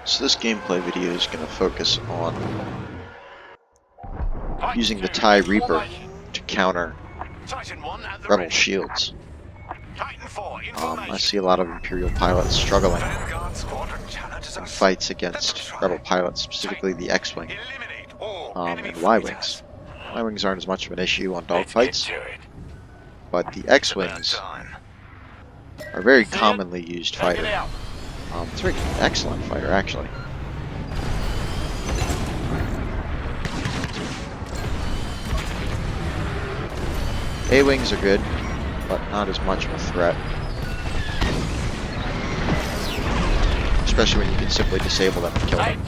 So this gameplay video is going to focus on using the TIE Reaper to counter Rebel shields. I see a lot of Imperial pilots struggling in fights against Rebel pilots, specifically the X-Wing and Y-Wings. Y-Wings aren't as much of an issue on dogfights, but the X-Wings are a very commonly used fighter. It's a very excellent fighter, actually. A-Wings are good, but not as much of a threat. Especially when you can simply disable them and kill them.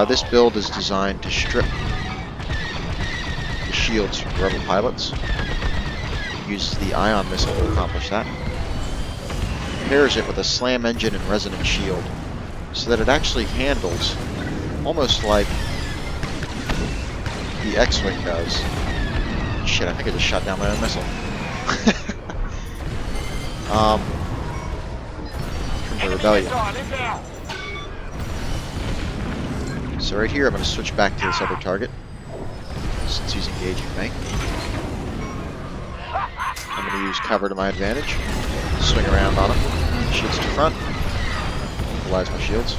This build is designed to strip the shields from Rebel pilots. It uses the ion missile to accomplish that. Pairs it with a slam engine and resonant shield, so that it actually handles almost like the X-Wing does. Shit, I think I just shot down my own missile. From the Rebellion. So right here I'm going to switch back to this other target, since he's engaging me. I'm going to use cover to my advantage. Swing around on him. Shields to front. Equalize my shields.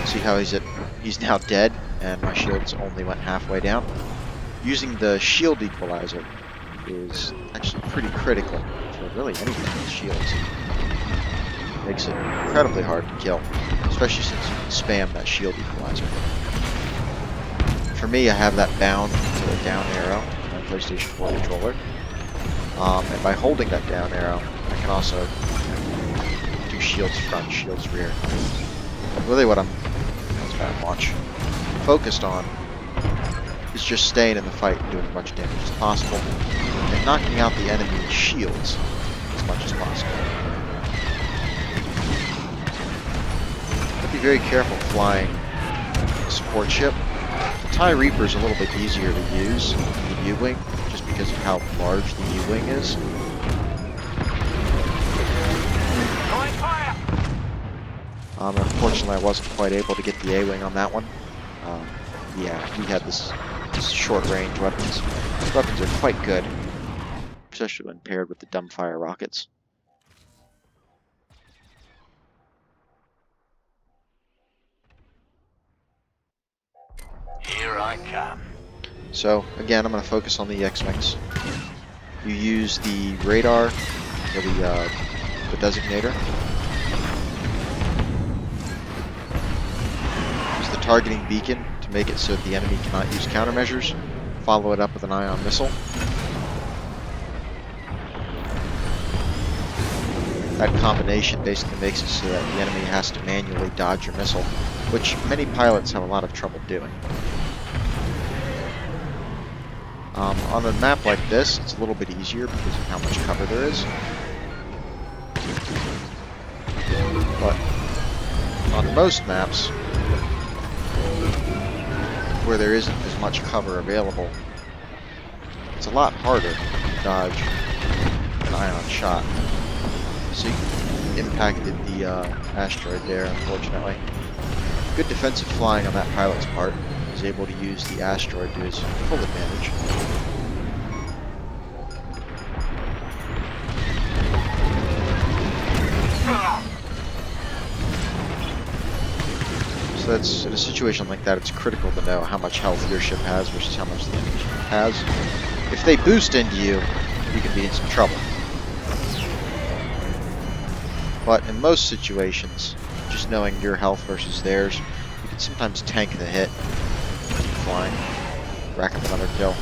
See how he's now dead, and my shields only went halfway down. Using the shield equalizer is actually pretty critical for really anything with shields. It makes it incredibly hard to kill, especially since you can spam that shield equalizer. For me, I have that bound to the down arrow on my PlayStation 4 controller. And by holding that down arrow, I can also do shields front, shields rear. Really what I'm focused on is just staying in the fight and doing as much damage as possible, and knocking out the enemy's shields as much as possible. But be very careful flying a support ship. The TIE Reaper is a little bit easier to use than the U-Wing, just because of how large the U-Wing is. Unfortunately, I wasn't quite able to get the A-Wing on that one. Yeah, he had this short-range weapons. These weapons are quite good, especially when paired with the dumbfire rockets. Here I come. So, again, I'm going to focus on the X-Wings. You use the radar, or the designator. Use the targeting beacon to make it so that the enemy cannot use countermeasures. Follow it up with an ion missile. That combination basically makes it so that the enemy has to manually dodge your missile, which many pilots have a lot of trouble doing. On a map like this, it's a little bit easier because of how much cover there is. But on most maps, where there isn't as much cover available, it's a lot harder to dodge an ion shot. So you impacted the asteroid there, unfortunately. Good defensive flying on that pilot's part. He's able to use the asteroid to his full advantage. So that's, in a situation like that, it's critical to know how much health your ship has versus how much the enemy ship has. If they boost into you, you can be in some trouble. But in most situations, just knowing your health versus theirs, you can sometimes tank the hit. Keep flying, rack up another kill.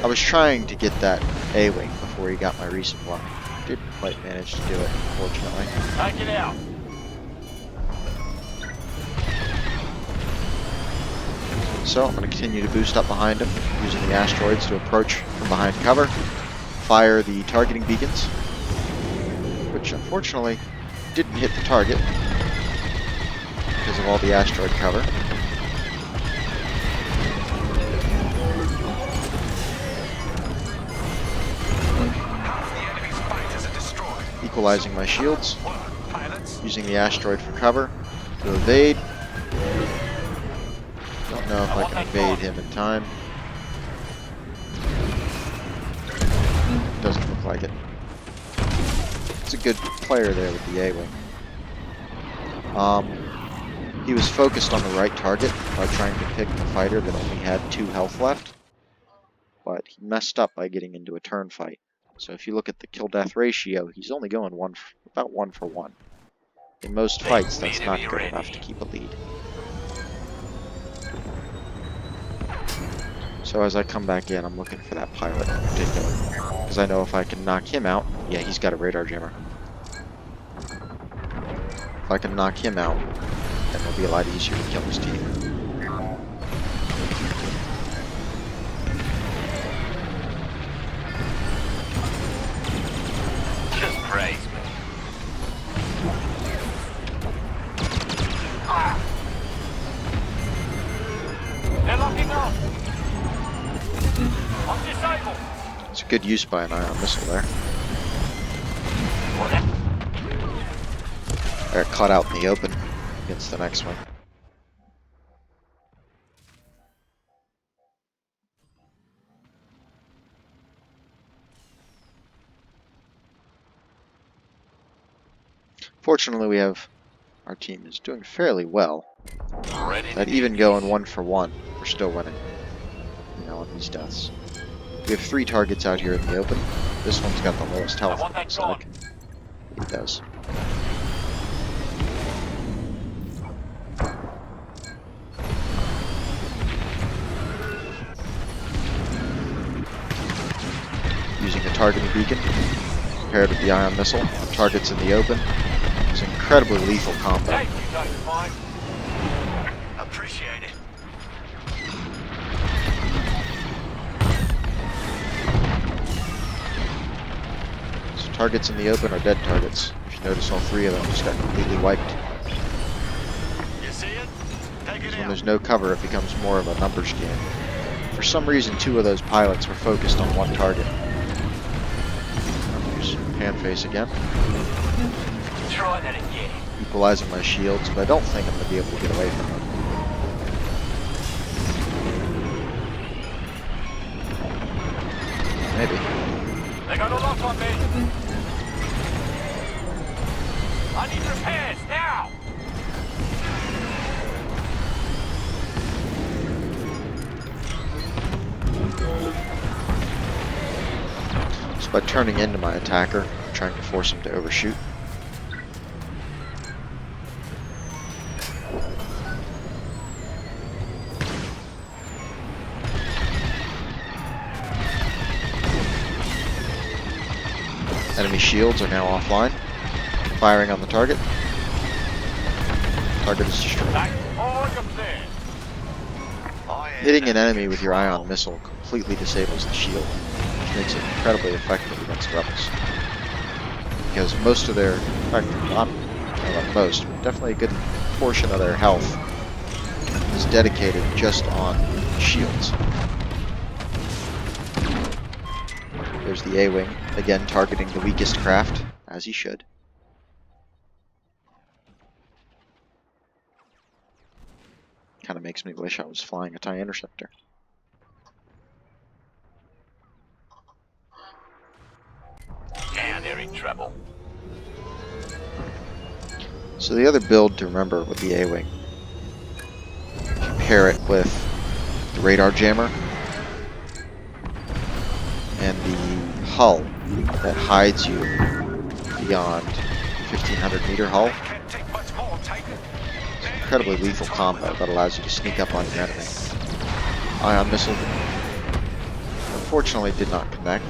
I was trying to get that A-Wing before he got my resupply. Didn't quite manage to do it, unfortunately. Take it out. So I'm going to continue to boost up behind him, using the asteroids to approach from behind cover, fire the targeting beacons, which unfortunately didn't hit the target because of all the asteroid cover. equalizing my shields, Pilots. using the asteroid for cover to evade. Don't know if I can evade him in time. Doesn't look like it. It's a good player there with the A-Wing. He was focused on the right target by trying to pick the fighter that only had 2 health left, but he messed up by getting into a turn fight. So if you look at the kill-death ratio, he's only going about 1 for 1. In most fights, that's not good enough to keep a lead. So as I come back in, I'm looking for that pilot in particular, because I know if I can knock him out, yeah, he's got a radar jammer. If I can knock him out, then it'll be a lot easier to kill his team. Just praise me. They're locking up. I'm disabled. It's a good use by an ion missile there. I got caught out in the open against the next one. Fortunately, our team is doing fairly well. That even going 1 for 1, we're still winning. You know, on these deaths. We have 3 targets out here in the open. This one's got the lowest health, it looks like. It does. Using a targeting beacon, paired with the ion missile, targets in the open. It's an incredibly lethal combo. Thank you, Dr. Mike. Appreciate it. So targets in the open are dead targets. If you notice, all 3 of them just got completely wiped. You see it? Take it When out. there's no cover, it becomes more of a numbers game. For some reason, 2 of those pilots were focused on 1 target. Use pan face again. Try that again. Equalizing my shields, but I don't think I'm going to be able to get away from them. Maybe. They got a lock on me. I need repairs now. So by turning into my attacker, I'm trying to force him to overshoot. Enemy shields are now offline. Firing on the target. Target is destroyed. Hitting an enemy with your ion missile completely disables the shield, which makes it incredibly effective against rebels. Because most of their, in fact, not most, but definitely a good portion of their health is dedicated just on shields. There's the A-Wing, again targeting the weakest craft, as he should. Kind of makes me wish I was flying a TIE Interceptor. Now they're in trouble. So the other build to remember with the A-Wing, pair it with the radar jammer and the hull that hides you beyond 1500 meter hull. Can't take much more, Titan. Incredibly lethal combo that allows you to sneak up on your enemy. Ion missile unfortunately did not connect.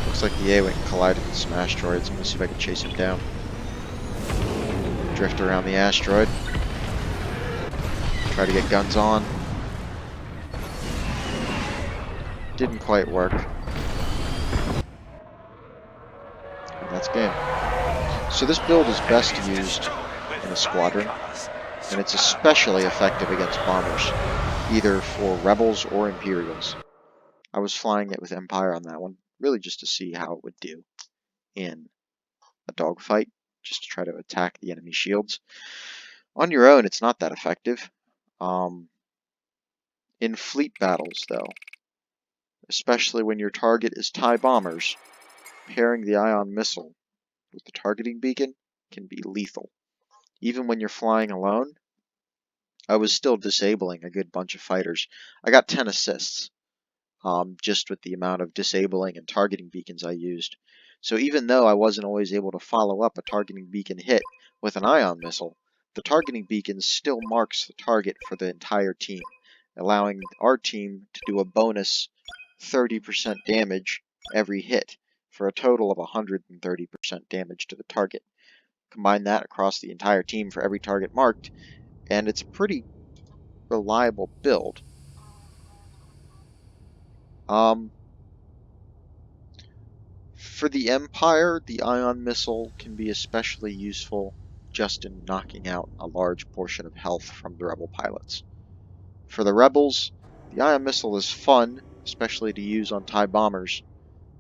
Looks like the A-Wing collided with some asteroids. I'm gonna see if I can chase him down. Drift around the asteroid. Try to get guns on. Didn't quite work. And that's game. So this build is best used in a squadron. and it's especially effective against bombers, either for rebels or Imperials. I was flying it with Empire on that one, really just to see how it would do in a dogfight, just to try to attack the enemy shields. On your own, it's not that effective. In fleet battles, though, especially when your target is TIE bombers, pairing the ion missile with the targeting beacon can be lethal. Even when you're flying alone, I was still disabling a good bunch of fighters. I got 10 assists, just with the amount of disabling and targeting beacons I used. So even though I wasn't always able to follow up a targeting beacon hit with an ion missile, the targeting beacon still marks the target for the entire team, allowing our team to do a bonus 30% damage every hit, for a total of 130% damage to the target. Combine that across the entire team for every target marked, and it's a pretty reliable build. For the Empire, the ion missile can be especially useful just in knocking out a large portion of health from the rebel pilots. For the rebels, the ion missile is fun, especially to use on TIE bombers,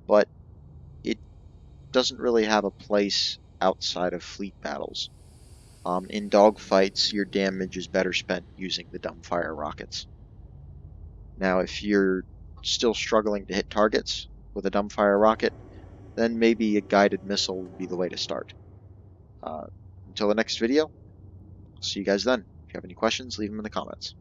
but it doesn't really have a place outside of fleet battles. In dogfights, your damage is better spent using the dumbfire rockets. Now, if you're still struggling to hit targets with a dumbfire rocket, then maybe a guided missile would be the way to start. Uh, until the next video, see you guys then. If you have any questions, leave them in the comments.